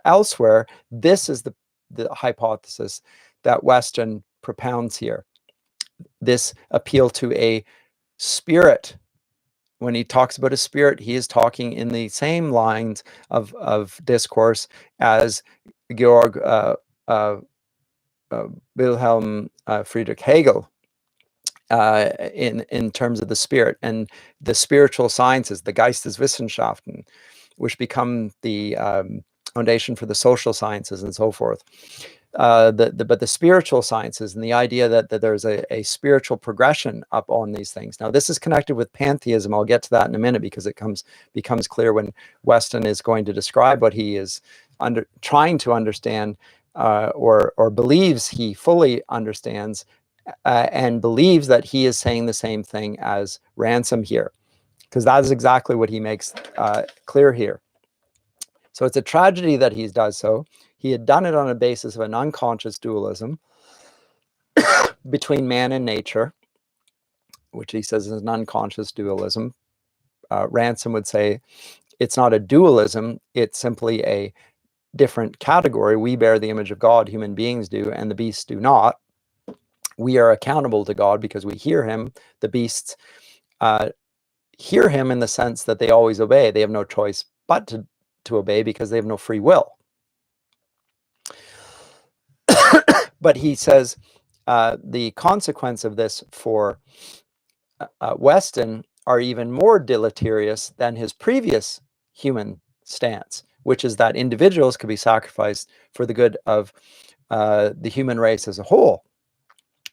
elsewhere, this is the hypothesis that Weston propounds here. This appeal to a spirit. When he talks about a spirit, he is talking in the same lines of discourse as Georg Wilhelm Friedrich Hegel in terms of the spirit and the spiritual sciences, the Geisteswissenschaften, which become the foundation for the social sciences and so forth. But the spiritual sciences and the idea that there's a spiritual progression up on these things. Now, this is connected with pantheism. I'll get to that in a minute, because it becomes clear when Weston is going to describe what he is trying to understand, or believes he fully understands, and believes that he is saying the same thing as Ransom here, because that is exactly what he makes clear here. So it's a tragedy that he does so. He had done it on a basis of an unconscious dualism between man and nature, which he says is an unconscious dualism. Ransom would say it's not a dualism, it's simply a different category. We bear the image of God, human beings do, and the beasts do not. We are accountable to God because we hear him. The beasts hear him in the sense that they always obey. They have no choice but to obey, because they have no free will. But he says the consequence of this for Weston are even more deleterious than his previous human stance, which is that individuals could be sacrificed for the good of the human race as a whole.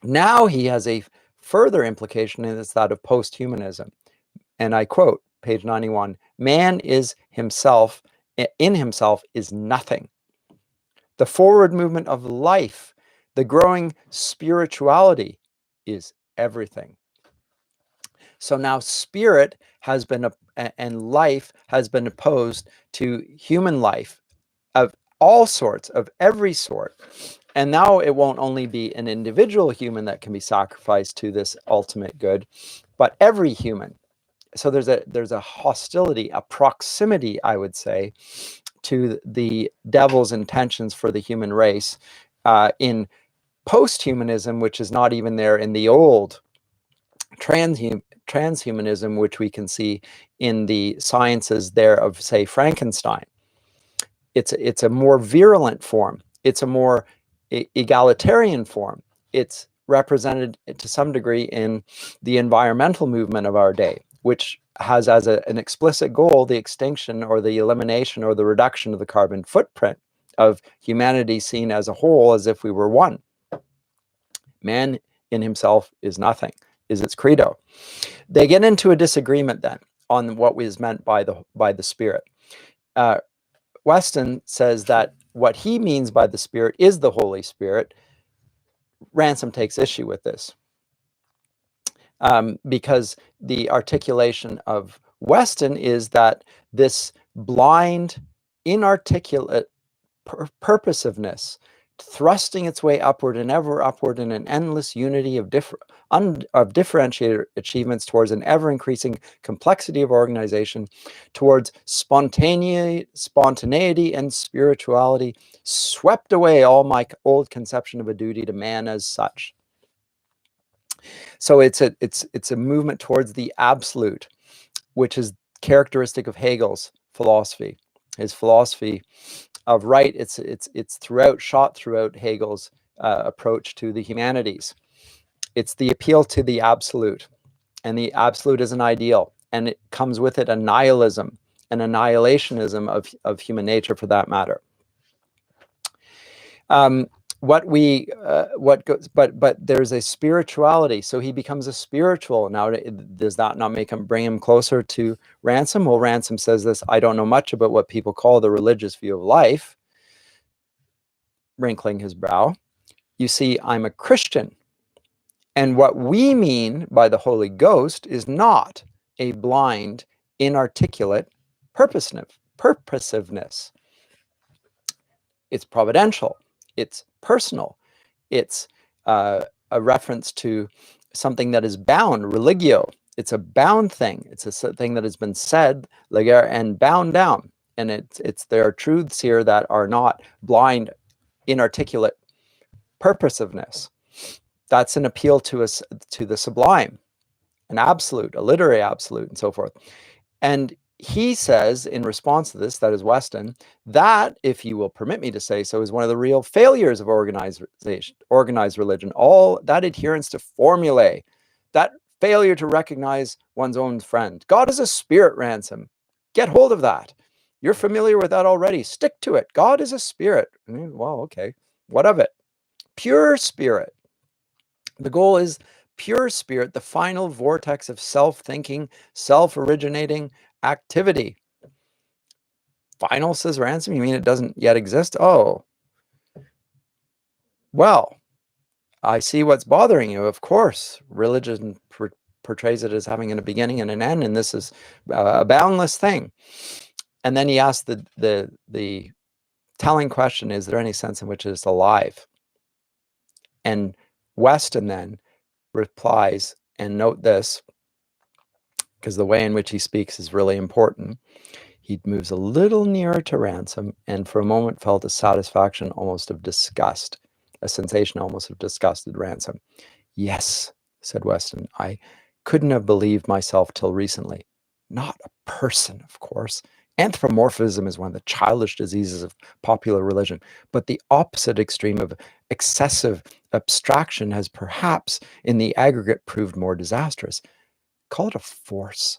Now he has a further implication, and it's that of posthumanism. And I quote, page 91, "Man is himself, in himself is nothing. The forward movement of life, the growing spirituality, is everything." So now spirit has been, and life has been opposed to human life of all sorts, of every sort. And now it won't only be an individual human that can be sacrificed to this ultimate good, but every human. So there's a hostility, a proximity, I would say, to the devil's intentions for the human race in posthumanism, which is not even there in the old transhumanism, which we can see in the sciences there of, say, Frankenstein. It's a more virulent form. It's a more egalitarian form. It's represented to some degree in the environmental movement of our day, which has as an explicit goal the extinction or the elimination or the reduction of the carbon footprint of humanity seen as a whole, as if we were one. Man in himself is nothing, is its credo. They get into a disagreement then on what is meant by the Spirit. Weston says that what he means by the Spirit is the Holy Spirit. Ransom takes issue with this because the articulation of Weston is that this blind, inarticulate purposiveness, thrusting its way upward and ever upward in an endless unity of differentiated achievements towards an ever-increasing complexity of organization, towards spontaneity and spirituality, swept away all my old conception of a duty to man as such. So it's a movement towards the absolute, which is characteristic of Hegel's philosophy. His philosophy of right, it's shot throughout Hegel's approach to the humanities. It's the appeal to the absolute, and the absolute is an ideal, and it comes with it a nihilism, an annihilationism of human nature, for that matter. But there's a spirituality, so he becomes a spiritual. Now, does that not bring him closer to Ransom? Well, Ransom says this: I don't know much about what people call the religious view of life, wrinkling his brow. You see, I'm a Christian, and what we mean by the Holy Ghost is not a blind, inarticulate purposiveness. It's providential. It's personal. It's a reference to something that is bound, religio. It's a bound thing. It's a thing that has been said, and bound down. And there are truths here that are not blind, inarticulate purposiveness. That's an appeal to the sublime, an absolute, a literary absolute, and so forth. And he says, in response to this, that is Weston, that, if you will permit me to say so, is one of the real failures of organized religion. All that adherence to formulae, that failure to recognize one's own friend. God is a spirit, Ransom. Get hold of that. You're familiar with that already. Stick to it. God is a spirit. Well, okay. What of it? Pure spirit. The goal is pure spirit, the final vortex of self-thinking, self-originating activity. Final, says Ransom? You mean it doesn't yet exist? Oh. Well, I see what's bothering you. Of course, religion portrays it as having a beginning and an end, and this is a boundless thing. And then he asks the telling question, is there any sense in which it's alive? And Weston then replies, and note this, because the way in which he speaks is really important. He moves a little nearer to Ransom, and for a moment felt a satisfaction, almost of disgust, a sensation almost of disgust at Ransom. Yes, said Weston, I couldn't have believed myself till recently. Not a person, of course. Anthropomorphism is one of the childish diseases of popular religion, but the opposite extreme of excessive abstraction has perhaps in the aggregate proved more disastrous. Call it a force,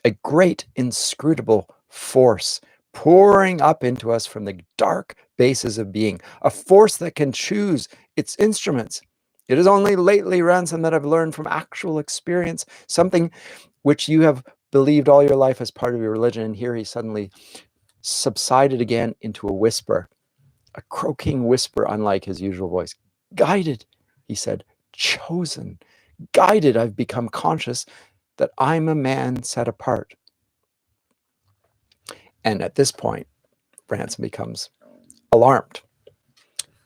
a great inscrutable force pouring up into us from the dark bases of being, a force that can choose its instruments. It is only lately, Ransom, that I've learned from actual experience something which you have believed all your life as part of your religion. And here he suddenly subsided again into a whisper, a croaking whisper, unlike his usual voice. Guided, he said, chosen, guided, I've become conscious that I'm a man set apart. And at this point, Ransom becomes alarmed.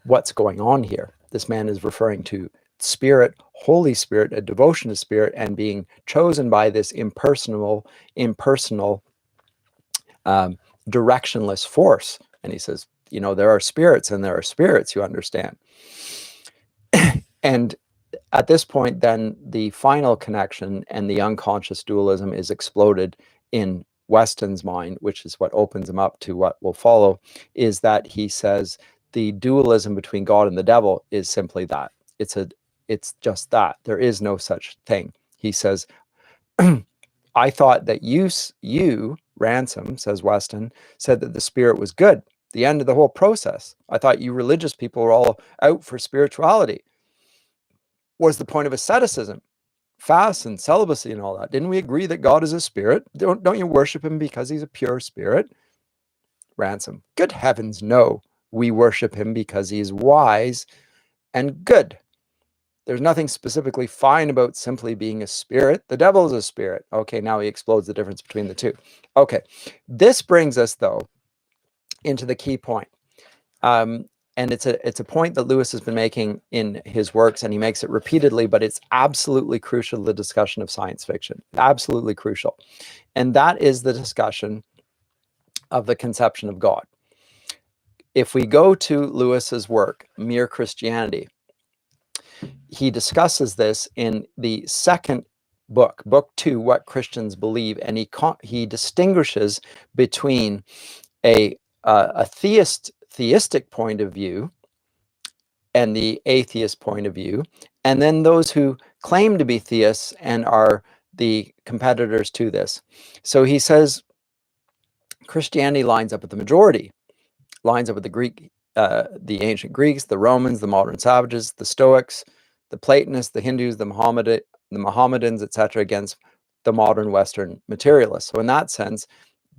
What's going on here? This man is referring to spirit, Holy Spirit, a devotion to spirit, and being chosen by this impersonal, directionless force. And he says, you know, there are spirits and there are spirits, you understand. And at this point, then the final connection and the unconscious dualism is exploded in Weston's mind, which is what opens him up to what will follow, is that he says the dualism between God and the devil is simply that. It's just that. There is no such thing. He says, I thought that you, Ransom, says Weston, said that the spirit was good, the end of the whole process. I thought you religious people were all out for spirituality. Was the point of asceticism, fast and celibacy and all that? Didn't we agree that God is a spirit? Don't you worship him because he's a pure spirit? Ransom, good heavens, no. We worship him because he is wise and good. There's nothing specifically fine about simply being a spirit. The devil is a spirit. Okay, now he explodes the difference between the two. Okay, this brings us, though, into the key point. And it's a point that Lewis has been making in his works, and he makes it repeatedly, but it's absolutely crucial to the discussion of science fiction. Absolutely crucial. And that is the discussion of the conception of God. If we go to Lewis's work, Mere Christianity, he discusses this in the second book, book 2, What Christians Believe, and he distinguishes between a theistic point of view and the atheist point of view, and then those who claim to be theists and are the competitors to this. So he says Christianity lines up with the majority, lines up with the ancient Greeks, the Romans, the modern savages, the Stoics, the Platonists, the Hindus, the Mohammedans, etc., against the modern Western materialists. So in that sense,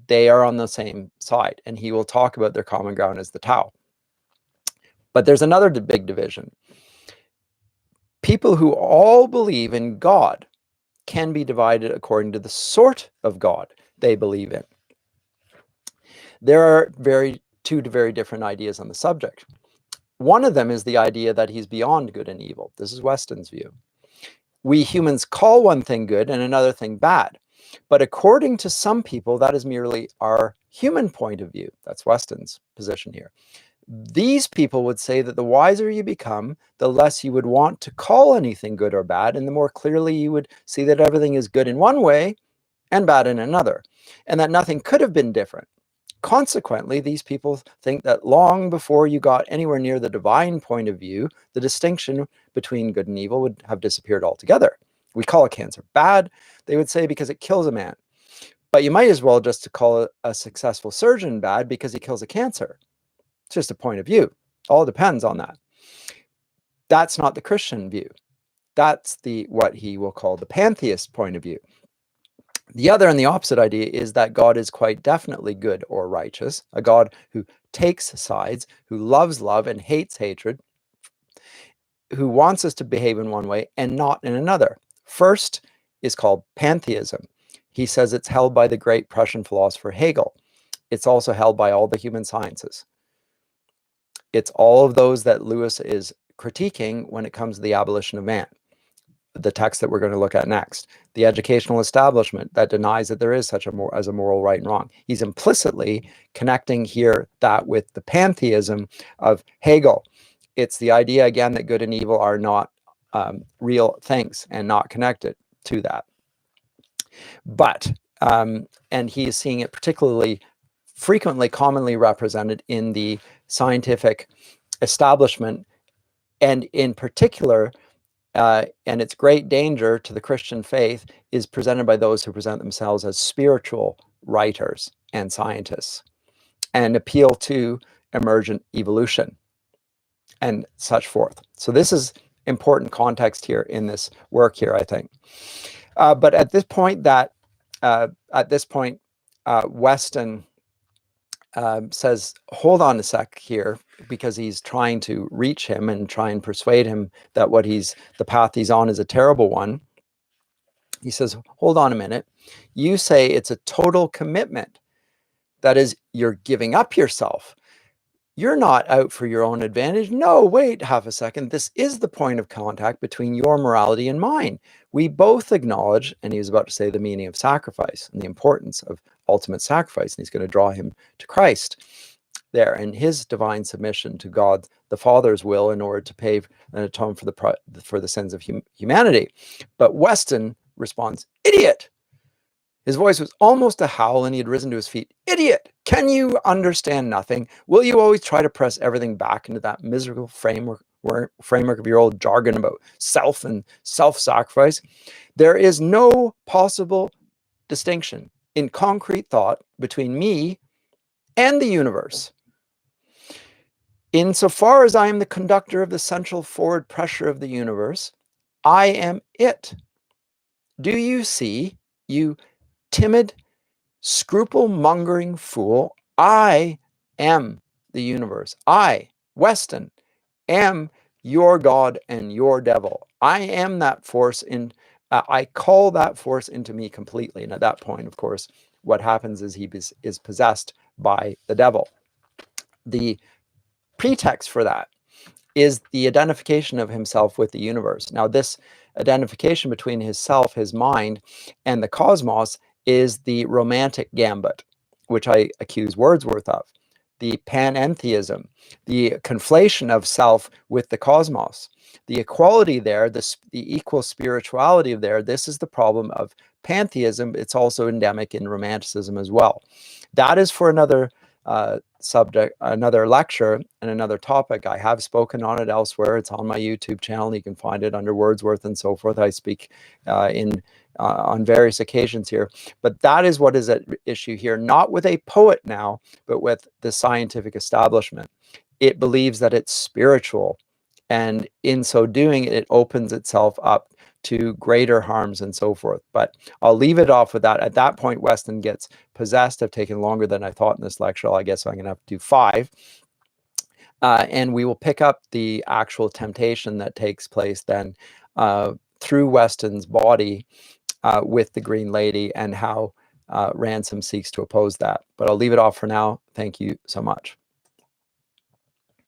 they are on the same side, and he will talk about their common ground as the Tao. But there's another big division. People who all believe in God can be divided according to the sort of God they believe in. There are two very different ideas on the subject. One of them is the idea that he's beyond good and evil. This is Weston's view. We humans call one thing good and another thing bad. But according to some people, that is merely our human point of view. That's Weston's position here. These people would say that the wiser you become, the less you would want to call anything good or bad, and the more clearly you would see that everything is good in one way and bad in another, and that nothing could have been different. Consequently, these people think that long before you got anywhere near the divine point of view, the distinction between good and evil would have disappeared altogether. We call a cancer bad, they would say, because it kills a man. But you might as well just call a successful surgeon bad because he kills a cancer. It's just a point of view. All depends on that. That's not the Christian view. That's what he will call the pantheist point of view. The other and the opposite idea is that God is quite definitely good or righteous, a God who takes sides, who loves love and hates hatred, who wants us to behave in one way and not in another. First is called pantheism. He says it's held by the great Prussian philosopher Hegel. It's also held by all the human sciences. It's all of those that Lewis is critiquing when it comes to the abolition of man, the text that we're going to look at next. The educational establishment that denies that there is such a moral right and wrong. He's implicitly connecting here that with the pantheism of Hegel. It's the idea, again, that good and evil are not real things and not connected to that. But, and he is seeing it particularly frequently, commonly represented in the scientific establishment, and in particular, and its great danger to the Christian faith is presented by those who present themselves as spiritual writers and scientists and appeal to emergent evolution and such forth. So this is important context here in this work here, I think. But at this point, Weston says, hold on a sec here, because he's trying to reach him and try and persuade him that the path he's on is a terrible one. He says, hold on a minute. You say it's a total commitment. That is, you're giving up yourself. You're not out for your own advantage. No, wait half a second. This is the point of contact between your morality and mine. We both acknowledge, and he was about to say the meaning of sacrifice and the importance of ultimate sacrifice, and he's going to draw him to Christ there and his divine submission to God the Father's will in order to pay and atone for the sins of humanity. But Weston responds, idiot! His voice was almost a howl, and he had risen to his feet. Idiot! Can you understand nothing? Will you always try to press everything back into that miserable framework of your old jargon about self and self-sacrifice? There is no possible distinction in concrete thought between me and the universe. Insofar as I am the conductor of the central forward pressure of the universe, I am it. Do you see, you timid, scruple-mongering fool? I am the universe. I, Weston, am your God and your devil. I am that force I call that force into me completely. And at that point, of course, what happens is he is possessed by the devil. The pretext for that is the identification of himself with the universe. Now, this identification between his self, his mind, and the cosmos is the romantic gambit, which I accuse Wordsworth of. The pantheism, the conflation of self with the cosmos, the equality there, the equal spirituality of there. This is the problem of pantheism. It's also endemic in Romanticism as well. That is for another subject, another lecture, and another topic. I have spoken on it elsewhere. It's on my YouTube channel. You can find it under Wordsworth and so forth. I speak on various occasions here. But that is what is at issue here, not with a poet now, but with the scientific establishment. It believes that it's spiritual, and in so doing, it opens itself up to greater harms and so forth. But I'll leave it off with that. At that point, Weston gets possessed. I've taken longer than I thought in this lecture. I guess I'm going to have to do 5. And we will pick up the actual temptation that takes place then through Weston's body with the Green Lady, and how Ransom seeks to oppose that. But I'll leave it off for now. Thank you so much.